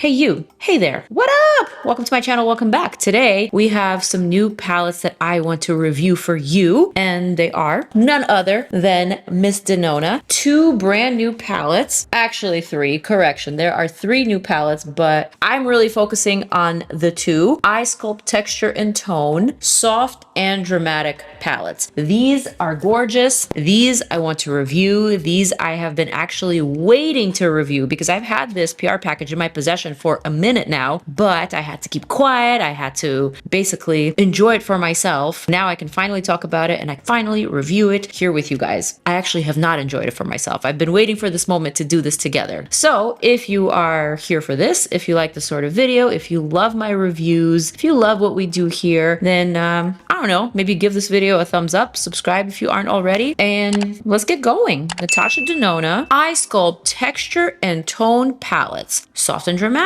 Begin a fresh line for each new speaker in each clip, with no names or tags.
Hey you, hey there, what up? Welcome to my channel, welcome back. Today we have some new palettes that I want to review for you, and they are none other than Miss Denona. Two brand new palettes, actually three, correction. There are three new palettes, but I'm really focusing on the two. Eye Sculpt Texture and Tone, Soft and Dramatic palettes. These are gorgeous. These I want to review. These I have been actually waiting to review because I've had this PR package in my possession for a minute now, but I had to keep quiet. I had to basically enjoy it for myself. Now I can finally talk about it and I finally review it here with you guys. I actually have not enjoyed it for myself. I've been waiting for this moment to do this together. So if you are here for this, if you like this sort of video, if you love my reviews, if you love what we do here, then I don't know, maybe give this video a thumbs up, subscribe if you aren't already, and let's get going. Natasha Denona, Eye Sculpt Texture and Tone Palettes. Soft and Dramatic,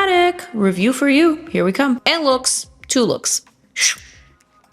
review for you. Here we come. And looks, two looks.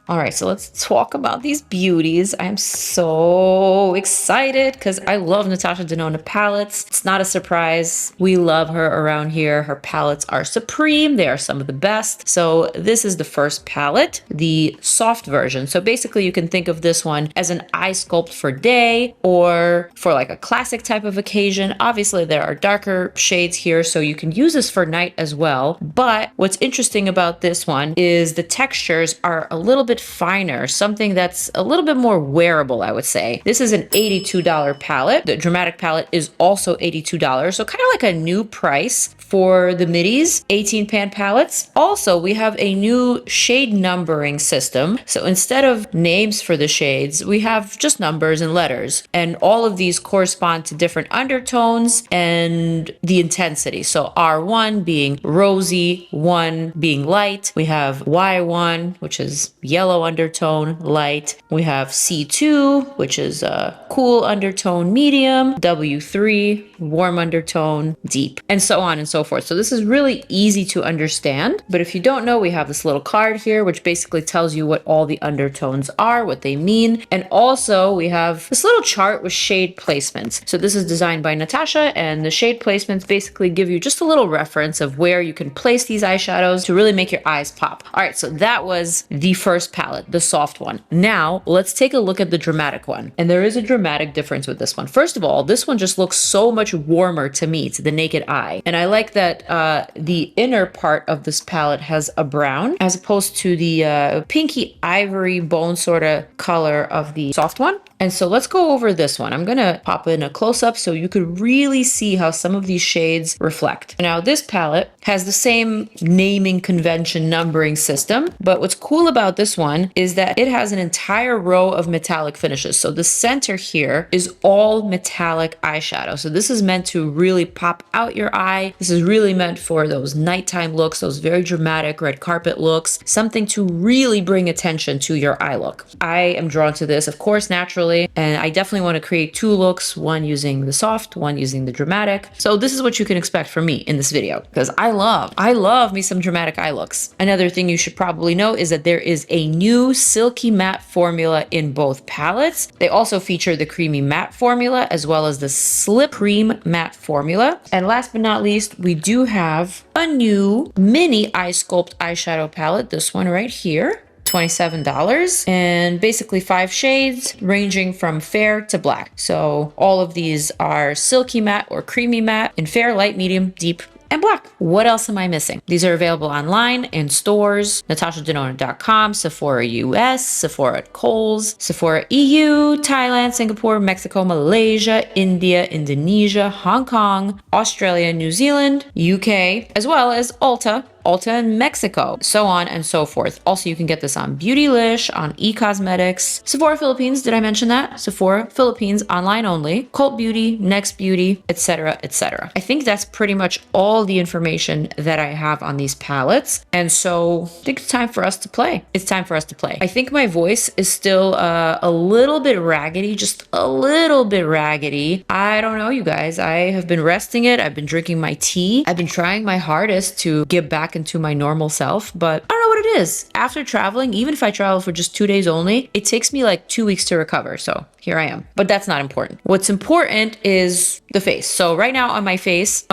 All right, so let's talk about these beauties. I'm so excited because I love Natasha Denona palettes. It's not a surprise. We love her around here. Her palettes are supreme. They are some of the best. So this is the first palette, the soft version. So basically you can think of this one as an eye sculpt for day or for like a classic type of occasion. Obviously there are darker shades here, so you can use this for night as well. But what's interesting about this one is the textures are a little bit finer, something that's a little bit more wearable, I would say. This is an $82 palette. The dramatic palette is also $82, so kind of like a new price for the middies 18 pan palettes. Also, we have a new shade numbering system. So instead of names for the shades, we have just numbers and letters, and all of these correspond to different undertones and the intensity. So R1 being rosy, 1 being light. We have Y1, which is yellow undertone, light. We have C2, which is a cool undertone, medium. W3, warm undertone, deep, and so on and so forth. So this is really easy to understand. But if you don't know, we have this little card here, which basically tells you what all the undertones are, what they mean. And also we have this little chart with shade placements. So this is designed by Natasha, and the shade placements basically give you just a little reference of where you can place these eyeshadows to really make your eyes pop. All right, so that was the first palette, the soft one. Now let's take a look at the dramatic one. And there is a dramatic difference with this one. First of all, this one just looks so much warmer to me, to the naked eye. And I like that the inner part of this palette has a brown as opposed to the pinky ivory bone sort of color of the soft one. And so let's go over this one. I'm gonna pop in a close-up so you could really see how some of these shades reflect. Now this palette has the same naming convention numbering system, but what's cool about this one is that it has an entire row of metallic finishes. So the center here is all metallic eyeshadow. So this is meant to really pop out your eye. This is really meant for those nighttime looks, those very dramatic red carpet looks, something to really bring attention to your eye look. I am drawn to this, of course, naturally. And I definitely want to create two looks, one using the soft, one using the dramatic. So this is what you can expect from me in this video, because I love me some dramatic eye looks. Another thing you should probably know is that there is a new silky matte formula in both palettes. They also feature the creamy matte formula as well as the slip cream matte formula. And last but not least, we do have a new mini eye sculpt eyeshadow palette, this one right here. $27, and basically 5 shades ranging from fair to black. So all of these are silky matte or creamy matte in fair, light, medium, deep, and black. What else am I missing? These are available online in stores, natashadenona.com, Sephora US, Sephora at Kohl's, Sephora EU, Thailand, Singapore, Mexico, Malaysia, India, Indonesia, Hong Kong, Australia, New Zealand, UK, as well as Ulta in Mexico, so on and so forth. Also, you can get this on Beautylish, on eCosmetics, Sephora Philippines, did I mention that? Sephora Philippines, online only, Cult Beauty, Next Beauty, etc., etc. I think that's pretty much all the information that I have on these palettes. And so I think it's time for us to play. It's time for us to play. I think my voice is still a little bit raggedy, just a little bit raggedy. I don't know, you guys. I have been resting it. I've been drinking my tea. I've been trying my hardest to get back into my normal self, but I don't know what what it is. After traveling, even if I travel for just 2 days only, it takes me like 2 weeks to recover. So here I am. But that's not important. What's important is the face. So right now on my face,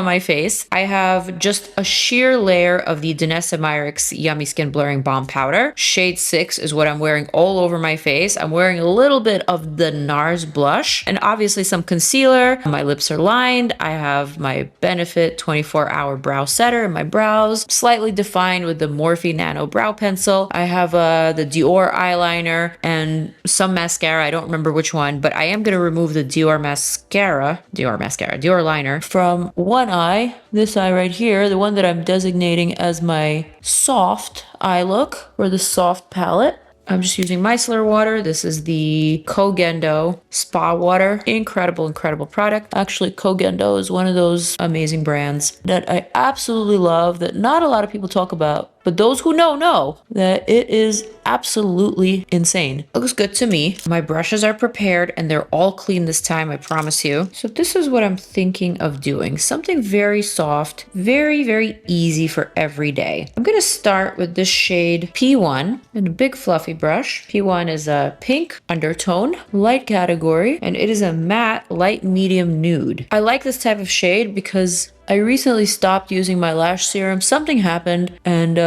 I have just a sheer layer of the Danessa Myricks Yummy Skin Blurring Balm Powder. Shade 6 is what I'm wearing all over my face. I'm wearing a little bit of the NARS blush and obviously some concealer. My lips are lined. I have my Benefit 24-hour brow setter in my brows, slightly defined with the Morphe Nano Brow Pencil. I have the Dior eyeliner and some mascara. I don't remember which one, but I am going to remove the Dior liner from one eye, this eye right here, the one that I'm designating as my soft eye look, or the soft palette. I'm just using micellar water. This is the Kogendo Spa Water. Incredible, incredible product. Actually, Kogendo is one of those amazing brands that I absolutely love that not a lot of people talk about. But those who know that it is absolutely insane. Looks good to me. My brushes are prepared and they're all clean this time, I promise you. So this is what I'm thinking of doing. Something very soft, very, very easy for every day. I'm going to start with this shade P1 and a big fluffy brush. P1 is a pink undertone, light category, and it is a matte light medium nude. I like this type of shade because I recently stopped using my lash serum. Something happened and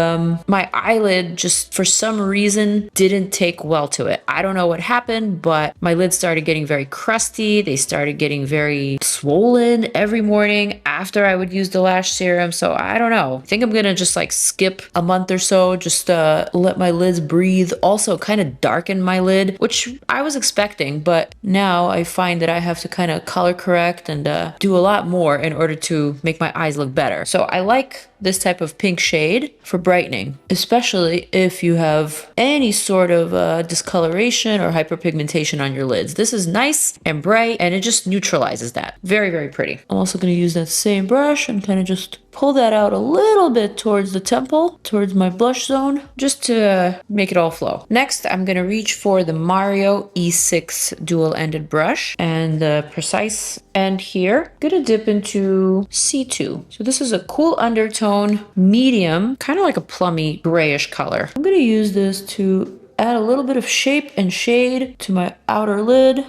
my eyelid just for some reason didn't take well to it. I don't know what happened, but my lids started getting very crusty. They started getting very swollen every morning after I would use the lash serum. So I don't know. I think I'm gonna just like skip a month or so, just let my lids breathe. Also kind of darken my lid, which I was expecting, but now I find that I have to kind of color correct and do a lot more in order to make my eyes look better. So I like this type of pink shade for brightening, especially if you have any sort of discoloration or hyperpigmentation on your lids. This is nice and bright and it just neutralizes that. Very, very pretty. I'm also going to use that same brush and kind of just pull that out a little bit towards the temple, towards my blush zone, just to make it all flow. Next, I'm going to reach for the Mario E6 dual-ended brush and the precise end here. I'm going to dip into C2. So this is a cool undertone, medium, kind of like a plummy grayish color. I'm going to use this to add a little bit of shape and shade to my outer lid,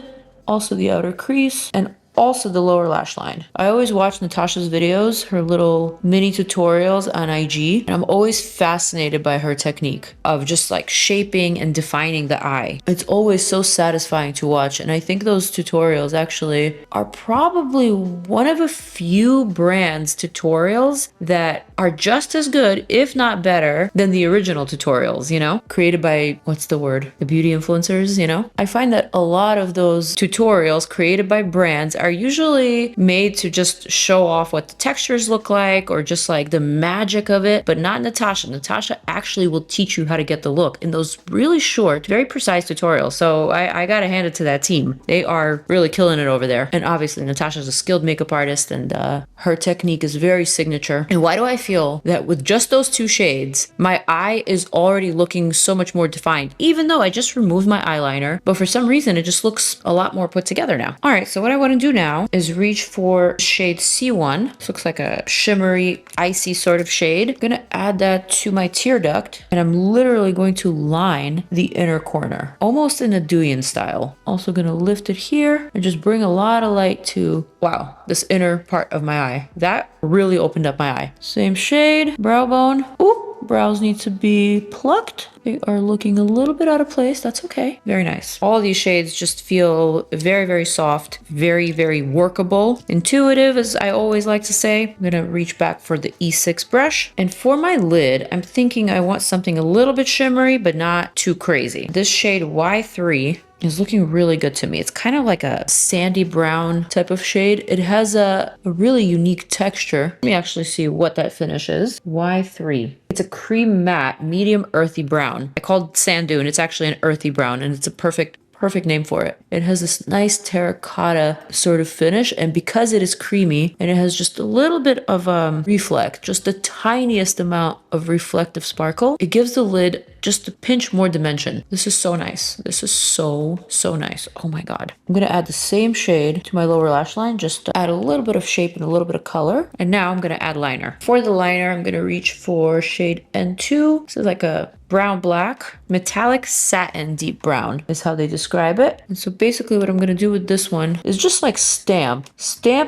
also the outer crease, and also the lower lash line. I always watch Natasha's videos, her little mini tutorials on IG, and I'm always fascinated by her technique of just like shaping and defining the eye. It's always so satisfying to watch, and I think those tutorials actually are probably one of a few brands tutorials that are just as good, if not better, than the original tutorials, you know? Created by, what's the word? The beauty influencers, you know? I find that a lot of those tutorials created by brands are usually made to just show off what the textures look like or just like the magic of it, but not Natasha. Natasha actually will teach you how to get the look in those really short, very precise tutorials. So I gotta hand it to that team. They are really killing it over there. And obviously Natasha's a skilled makeup artist and her technique is very signature. And why do I feel that with just those two shades, my eye is already looking so much more defined, even though I just removed my eyeliner, but for some reason it just looks a lot more put together now. All right, so what I want to do now is reach for shade C1. This looks like a shimmery, icy sort of shade. I'm gonna add that to my tear duct, and I'm literally going to line the inner corner, almost in a Duyan style. Also gonna lift it here and just bring a lot of light to, wow, this inner part of my eye. That really opened up my eye. Same shade, brow bone. Ooh. Brows need to be plucked. They are looking a little bit out of place. That's okay. Very nice. All of these shades just feel very, very soft, very, very workable, intuitive, as I always like to say. I'm gonna reach back for the E6 brush. And for my lid, I'm thinking I want something a little bit shimmery, but not too crazy. This shade Y3 is looking really good to me. It's kind of like a sandy brown type of shade. It has a really unique texture. Let me actually see what that finish is. Y3. It's a cream matte, medium earthy brown. I called sand dune. It's actually an earthy brown, and it's a perfect name for it. It has this nice terracotta sort of finish, and because it is creamy and it has just a little bit of reflect, just the tiniest amount of reflective sparkle, it gives the lid just a pinch more dimension. This is so nice. This is so nice. Oh my God. I'm gonna add the same shade to my lower lash line, just to add a little bit of shape and a little bit of color. And now I'm gonna add liner. For the liner, I'm gonna reach for shade N2. This is like a brown black, metallic satin deep brown is how they describe it. And so basically what I'm gonna do with this one is just like stamp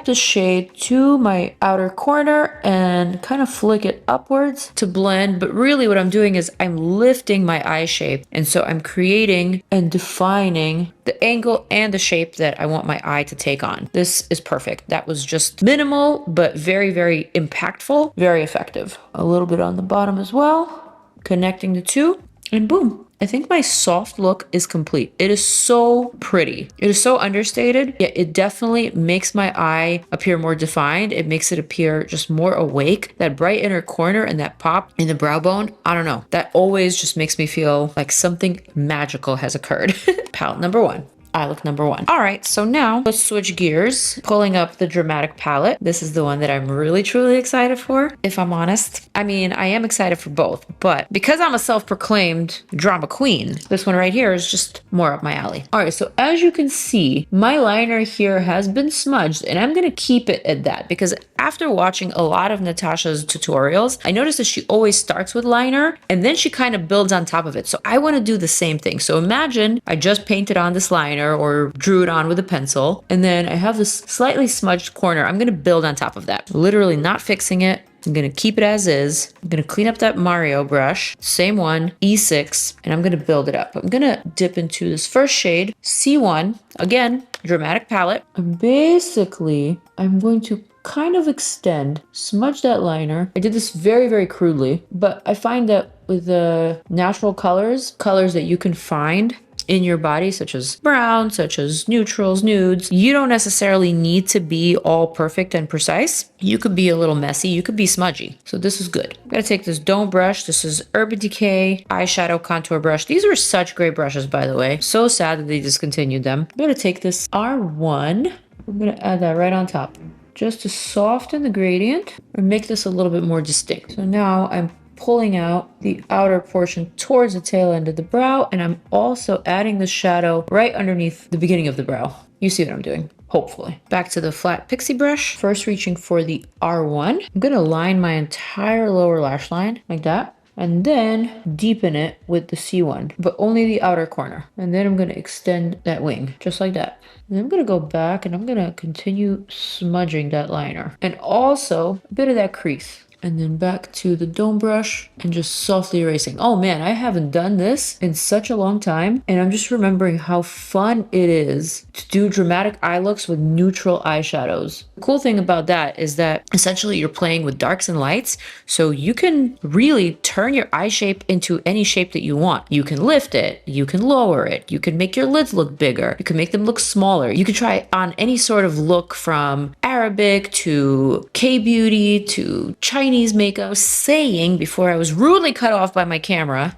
the shade to my outer corner and kind of flick it upwards to blend. But really what I'm doing is I'm lifting my eye shape. And so I'm creating and defining the angle and the shape that I want my eye to take on. This is perfect. That was just minimal, but very, very impactful, very effective. A little bit on the bottom as well. Connecting the two, and boom. I think my soft look is complete. It is so pretty. It is so understated, yet it definitely makes my eye appear more defined. It makes it appear just more awake. That bright inner corner and that pop in the brow bone, I don't know. That always just makes me feel like something magical has occurred. Palette number 1. Eye look number 1. All right, so now let's switch gears. Pulling up the dramatic palette. This is the one that I'm really, truly excited for, if I'm honest. I mean, I am excited for both, but because I'm a self-proclaimed drama queen, this one right here is just more up my alley. All right, so as you can see, my liner here has been smudged, and I'm gonna keep it at that because after watching a lot of Natasha's tutorials, I noticed that she always starts with liner and then she kind of builds on top of it. So I wanna do the same thing. So imagine I just painted on this liner or drew it on with a pencil, and then I have this slightly smudged corner. I'm gonna build on top of that, literally not fixing it. I'm gonna keep it as is. I'm gonna clean up that Mario brush, same one, E6, and I'm gonna build it up. I'm gonna dip into this first shade, C1, again, dramatic palette. And basically, I'm going to kind of extend, smudge that liner. I did this very, very crudely, but I find that with the natural colors that you can find in your body, such as brown, such as neutrals, nudes, you don't necessarily need to be all perfect and precise. You could be a little messy, you could be smudgy. So this is good. I'm gonna take this dome brush. This is Urban Decay eyeshadow contour brush. These were such great brushes, by the way. So sad that they discontinued them. I'm gonna take this R1. I'm gonna add that right on top, just to soften the gradient or make this a little bit more distinct. So now I'm pulling out the outer portion towards the tail end of the brow, and I'm also adding the shadow right underneath the beginning of the brow. You see what I'm doing, hopefully. Back to the flat pixie brush, first reaching for the R1. I'm gonna line my entire lower lash line like that, and then deepen it with the C1, but only the outer corner. And then I'm gonna extend that wing, just like that. And I'm gonna go back and I'm gonna continue smudging that liner, and also a bit of that crease. And then back to the dome brush and just softly erasing. Oh man, I haven't done this in such a long time. And I'm just remembering how fun it is to do dramatic eye looks with neutral eyeshadows. The cool thing about that is that essentially you're playing with darks and lights. So you can really turn your eye shape into any shape that you want. You can lift it, you can lower it, you can make your lids look bigger, you can make them look smaller. You can try on any sort of look from Arabic to K-beauty to Chinese makeup. I was saying before I was rudely cut off by my camera,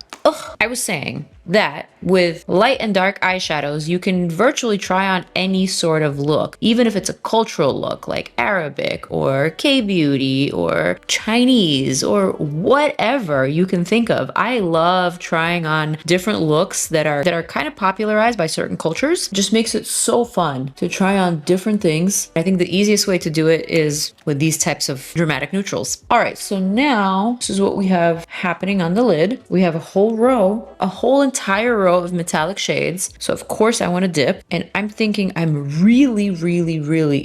I was saying that with light and dark eyeshadows, you can virtually try on any sort of look, even if it's a cultural look like Arabic or K-beauty or Chinese or whatever you can think of. I love trying on different looks that are kind of popularized by certain cultures. It just makes it so fun to try on different things. I think the easiest way to do it is with these types of dramatic neutrals. All right, so now this is what we have happening on the lid. We have a whole entire row of metallic shades. So of course I want to dip, and I'm thinking I'm really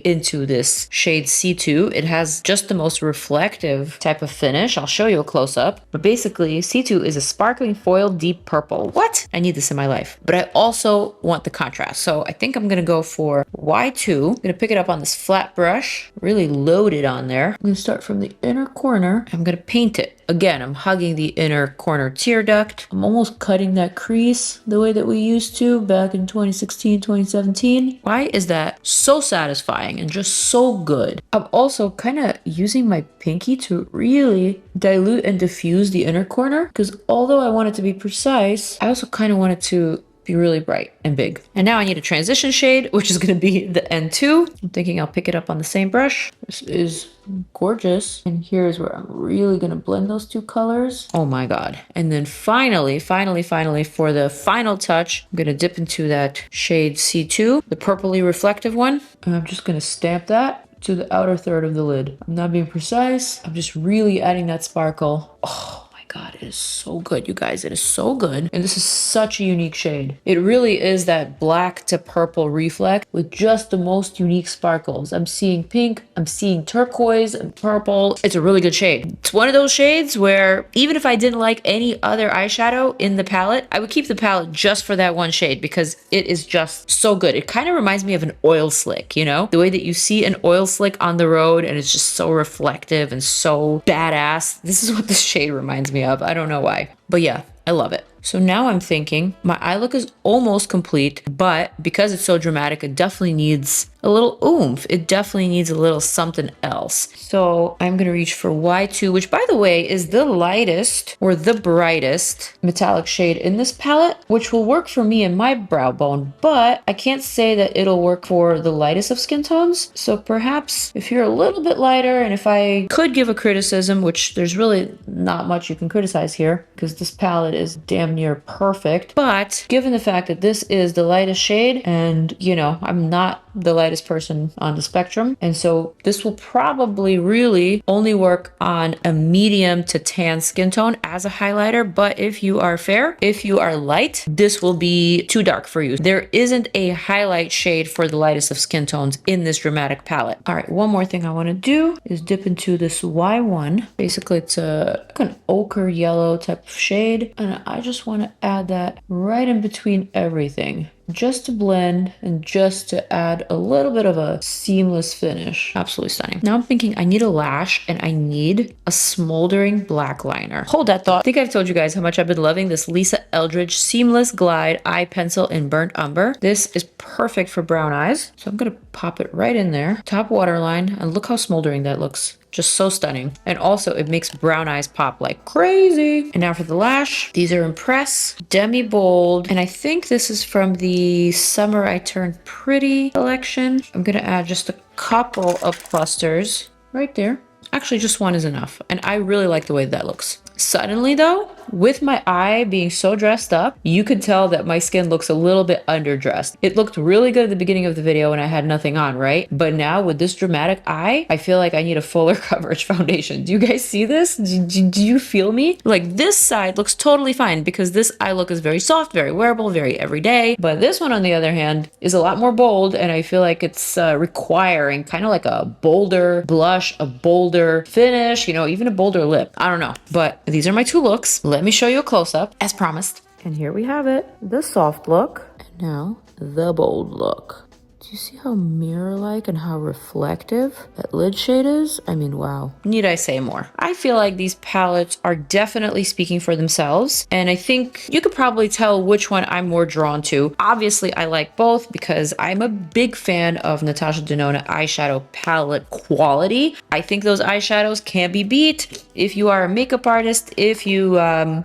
into this shade C2. It has just the most reflective type of finish. I'll show you a close-up, but basically C2 is a sparkling foil deep purple. What? I need this in my life, but I also want the contrast. So I think I'm gonna go for Y2. I'm gonna pick it up on this flat brush, really load it on there. I'm gonna start from the inner corner. I'm gonna paint it. Again, I'm hugging the inner corner tear duct. I'm almost cutting that crease the way that we used to back in 2016, 2017. Why is that so satisfying and just so good? I'm also kind of using my pinky to really dilute and diffuse the inner corner, because although I want it to be precise, I also kind of want it to be really bright and big. And now I need a transition shade, which is going to be the N2. I'm thinking I'll pick it up on the same brush. This is gorgeous. And here's where I'm really going to blend those two colors. Oh my God. And then finally, for the final touch, I'm going to dip into that shade C2, the purpley reflective one. And I'm just going to stamp that to the outer third of the lid. I'm not being precise. I'm just really adding that sparkle. Oh my God, it is so good, you guys. It is so good. And this is such a unique shade. It really is that black to purple reflect with just the most unique sparkles. I'm seeing pink, I'm seeing turquoise and purple. It's a really good shade. It's one of those shades where even if I didn't like any other eyeshadow in the palette, I would keep the palette just for that one shade because it is just so good. It kind of reminds me of an oil slick, you know? The way that you see an oil slick on the road and it's just so reflective and so badass. This is what this shade reminds me of. I don't know why, but yeah, I love it. So now I'm thinking my eye look is almost complete, but because it's so dramatic, it definitely needs a little oomph. It definitely needs a little something else. So I'm going to reach for Y2, which by the way is the lightest or the brightest metallic shade in this palette, which will work for me in my brow bone, but I can't say that it'll work for the lightest of skin tones. So perhaps if you're a little bit lighter, and if I could give a criticism, which there's really not much you can criticize here because this palette is damn near perfect, but given the fact that this is the lightest shade and you know, I'm not the lightest person on the spectrum, and so this will probably really only work on a medium to tan skin tone as a highlighter. But if you are fair, if you are light, this will be too dark for you. There isn't a highlight shade for the lightest of skin tones in this dramatic palette. All right, one more thing I want to do is dip into this Y1. Basically it's like an ochre yellow type of shade, and I just want to add that right in between everything, just to blend and just to add a little bit of a seamless finish. Absolutely stunning. Now I'm thinking I need a lash and I need a smoldering black liner. Hold that thought. I think I've told you guys how much I've been loving this Lisa Eldridge Seamless Glide Eye Pencil in Burnt Umber. This is perfect for brown eyes. So I'm gonna pop it right in there. Top waterline, and look how smoldering that looks. Just so stunning. And also it makes brown eyes pop like crazy. And now for the lash, these are Impress Demi Bold. And I think this is from the Summer I Turned Pretty collection. I'm gonna add just a couple of clusters right there. Actually, just one is enough. And I really like the way that looks. Suddenly though, with my eye being so dressed up, you could tell that my skin looks a little bit underdressed. It looked really good at the beginning of the video when I had nothing on, right? But now with this dramatic eye, I feel like I need a fuller coverage foundation. Do you guys see this? Do you feel me? Like this side looks totally fine because this eye look is very soft, very wearable, very everyday. But this one on the other hand is a lot more bold, and I feel like it's requiring kind of like a bolder blush, a bolder finish, you know, even a bolder lip. I don't know, but these are my two looks. Let me show you a close-up as promised. And here we have it, the soft look, and now the bold look. Do you see how mirror-like and how reflective that lid shade is? I mean, wow. Need I say more? I feel like these palettes are definitely speaking for themselves, and I think you could probably tell which one I'm more drawn to. Obviously, I like both because I'm a big fan of Natasha Denona eyeshadow palette quality. I think those eyeshadows can't be beat. If you are a makeup artist, if you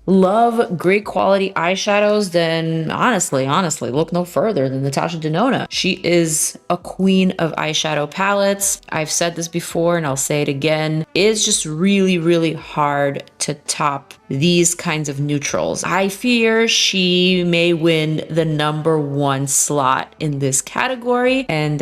love great quality eyeshadows, then honestly, look no further than Natasha Denona. She is a queen of eyeshadow palettes. I've said this before and I'll say it again. It's just really, really hard to top these kinds of neutrals. I fear she may win the #1 slot in this category, and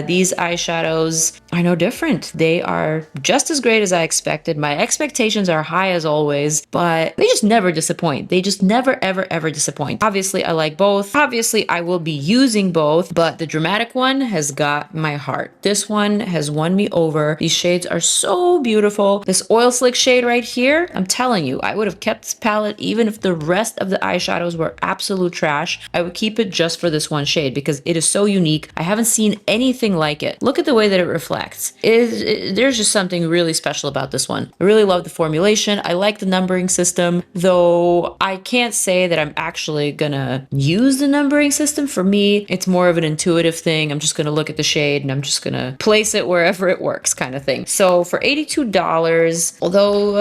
these eyeshadows are no different. They are just as great as I expected. My expectations are high as always, but they just never disappoint. They just never, ever, ever disappoint. Obviously, I like both. Obviously, I will be using both, but the dramatic one has got my heart. This one has won me over. These shades are so beautiful. This oil slick shade right here, I'm telling you, I would have kept this palette even if the rest of the eyeshadows were absolute trash. I would keep it just for this one shade because it is so unique. I haven't seen anything like it. Look at the way that it reflects. There's just something really special about this one. I really love the formulation. I like the numbering system, though I can't say that I'm actually gonna use the numbering system. For me, it's more of an intuitive thing. I'm just gonna look at the shade and I'm just gonna place it wherever it works kind of thing. So for $82, although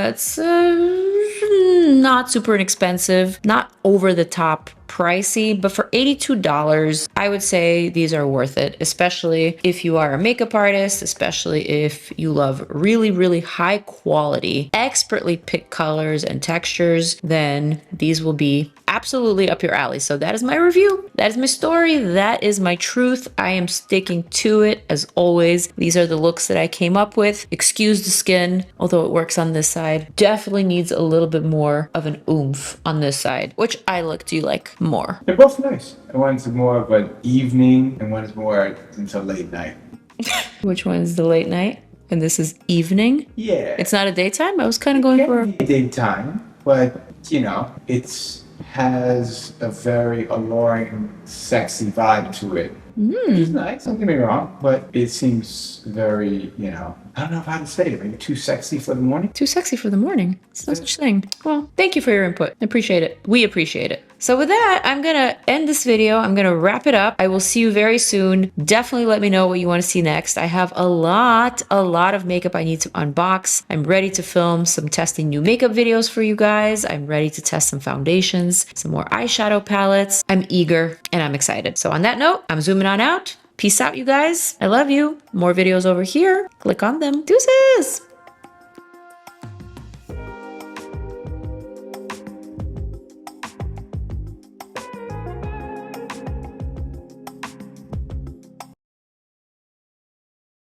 it's not super inexpensive, not over the top pricey, but for $82, I would say these are worth it, especially if you are a makeup artist, especially if you love really, really high quality, expertly picked colors and textures, then these will be absolutely up your alley. So that is my review. That is my story. That is my truth. I am sticking to it as always. These are the looks that I came up with. Excuse the skin, although it works on this side. Definitely needs a little bit more of an oomph on this side. Which eye look do you like more?
They're both nice. One's more of an evening and one is more until late night.
Which one is the late night? And this is evening?
Yeah.
It's not a daytime? I was kind of going for
daytime, but you know, it's has a very alluring, sexy vibe to it. Which is nice, don't get me wrong, but it seems very, you know, I don't know how to say it, maybe too sexy for the morning?
Too sexy for the morning. It's no such thing. Well, thank you for your input. I appreciate it. We appreciate it. So with that, I'm gonna end this video. I'm gonna wrap it up. I will see you very soon. Definitely let me know what you want to see next. I have a lot of makeup I need to unbox. I'm ready to film some testing new makeup videos for you guys. I'm ready to test some foundations, some more eyeshadow palettes. I'm eager and I'm excited. So on that note, I'm zooming on out. Peace out, you guys. I love you. More videos over here. Click on them. Deuces.